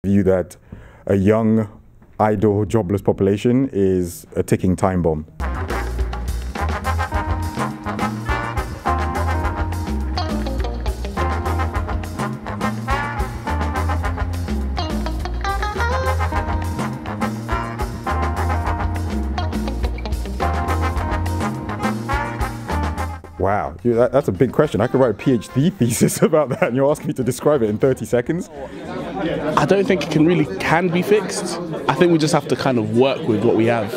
view that a young, idle, jobless population is a ticking time bomb. Wow, that's a big question. I could write a PhD thesis about that and you're asking me to describe it in 30 seconds? I don't think it can be fixed. I think we just have to kind of work with what we have.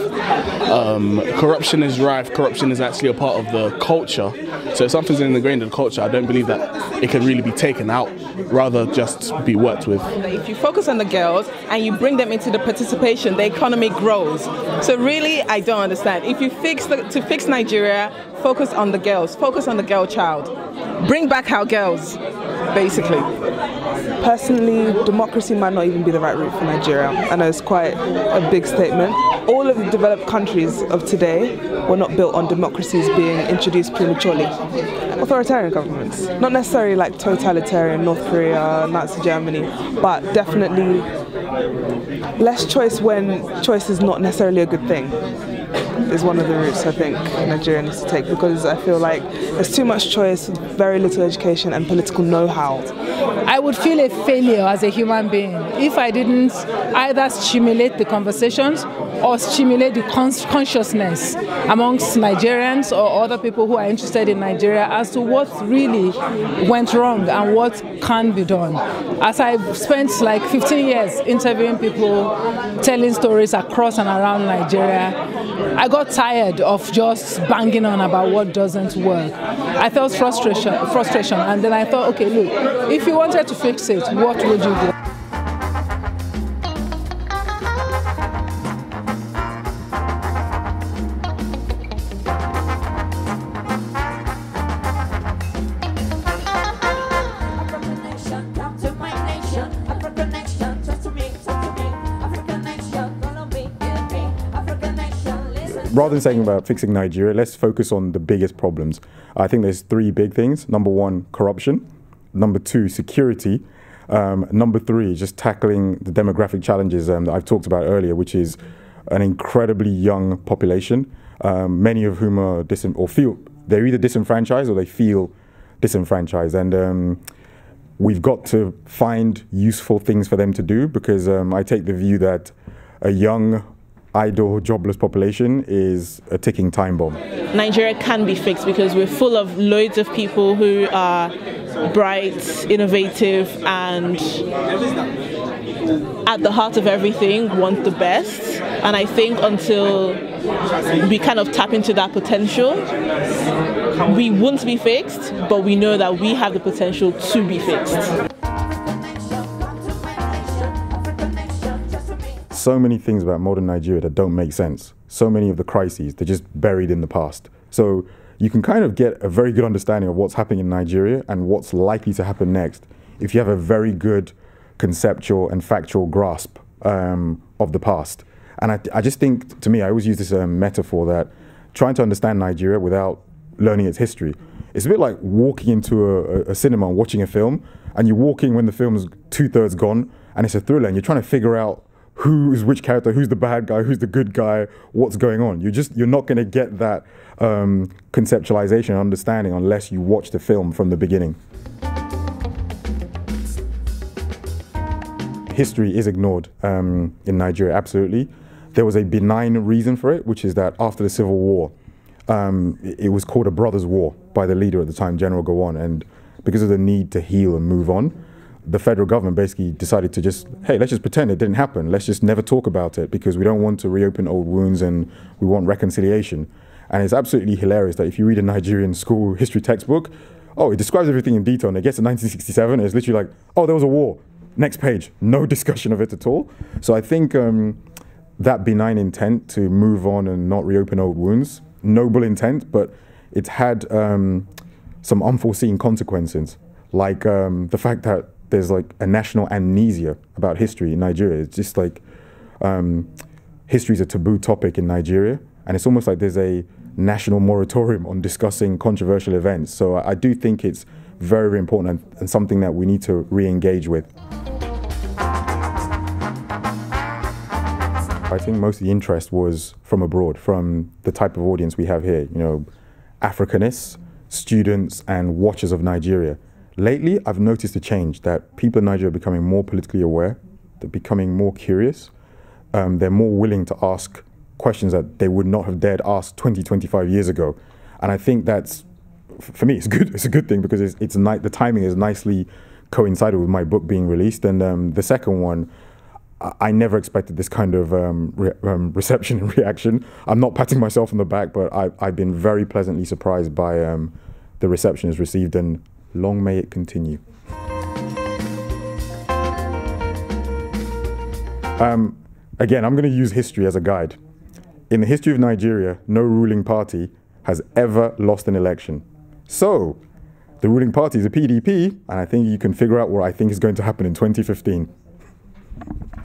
Corruption is rife, corruption is actually a part of the culture. So if something's ingrained in the culture, I don't believe that it can really be taken out, rather just be worked with. If you focus on the girls and you bring them into the participation, the economy grows. So really, I don't understand. If you to fix Nigeria, focus on the girls, focus on the girl child. Bring back our girls, basically. Personally, democracy might not even be the right route for Nigeria. I know it's quite a big statement. All of the developed countries of today were not built on democracies being introduced prematurely. Authoritarian governments, not necessarily like totalitarian North Korea, Nazi Germany, but definitely less choice when choice is not necessarily a good thing is one of the routes I think Nigeria needs to take, because I feel like there's too much choice, very little education and political know-how. I would feel a failure as a human being if I didn't either stimulate the conversations or stimulate the consciousness amongst Nigerians or other people who are interested in Nigeria as to what really went wrong and what can be done. As I've spent like 15 years interviewing people, telling stories across and around Nigeria, I got tired of just banging on about what doesn't work. I felt frustration, and then I thought, okay, look, if you wanted to fix it, what would you do? Rather than saying about fixing Nigeria, let's focus on the biggest problems. I think there's three big things. Number one, corruption. Number two, security. Number three, just tackling the demographic challenges that I've talked about earlier, which is an incredibly young population, many of whom are feel they're either disenfranchised or they feel disenfranchised. And we've got to find useful things for them to do, because I take the view that a young, idle, jobless population is a ticking time bomb. Nigeria can be fixed because we're full of loads of people who are bright, innovative, and at the heart of everything want the best. And I think until we kind of tap into that potential, we won't be fixed, but we know that we have the potential to be fixed. So many things about modern Nigeria that don't make sense. So many of the crises, they're just buried in the past. So you can kind of get a very good understanding of what's happening in Nigeria and what's likely to happen next if you have a very good conceptual and factual grasp of the past. And I just think, to me, I always use this metaphor that trying to understand Nigeria without learning its history, it's a bit like walking into a cinema and watching a film, and you're walking when the film's 2/3 gone, and it's a thriller, and you're trying to figure out who's which character, who's the bad guy, who's the good guy, what's going on. You're not going to get that conceptualization and understanding unless you watch the film from the beginning. History is ignored in Nigeria, absolutely. There was a benign reason for it, which is that after the Civil War, it was called a brothers' war by the leader at the time, General Gowon, and because of the need to heal and move on, the federal government basically decided to just, hey, let's just pretend it didn't happen. Let's just never talk about it because we don't want to reopen old wounds and we want reconciliation. And it's absolutely hilarious that if you read a Nigerian school history textbook, oh, it describes everything in detail and it gets to 1967 and it's literally like, oh, there was a war. Next page, no discussion of it at all. So I think that benign intent to move on and not reopen old wounds, noble intent, but it's had some unforeseen consequences, like the fact that there's like a national amnesia about history in Nigeria. It's just like history is a taboo topic in Nigeria, and it's almost like there's a national moratorium on discussing controversial events. So I do think it's very, very important and something that we need to re-engage with. I think most of the interest was from abroad, from the type of audience we have here, you know, Africanists, students and watchers of Nigeria. Lately, I've noticed a change that people in Nigeria are becoming more politically aware, they're becoming more curious, they're more willing to ask questions that they would not have dared ask 20, 25 years ago. And I think that's, for me, it's good. It's a good thing because the timing is nicely coincided with my book being released. And the second one, I never expected this kind of reception and reaction. I'm not patting myself on the back, but I've been very pleasantly surprised by the reception it's received, and long may it continue. Again, I'm going to use history as a guide. In the history of Nigeria, no ruling party has ever lost an election. So, the ruling party is the PDP, and I think you can figure out what I think is going to happen in 2015.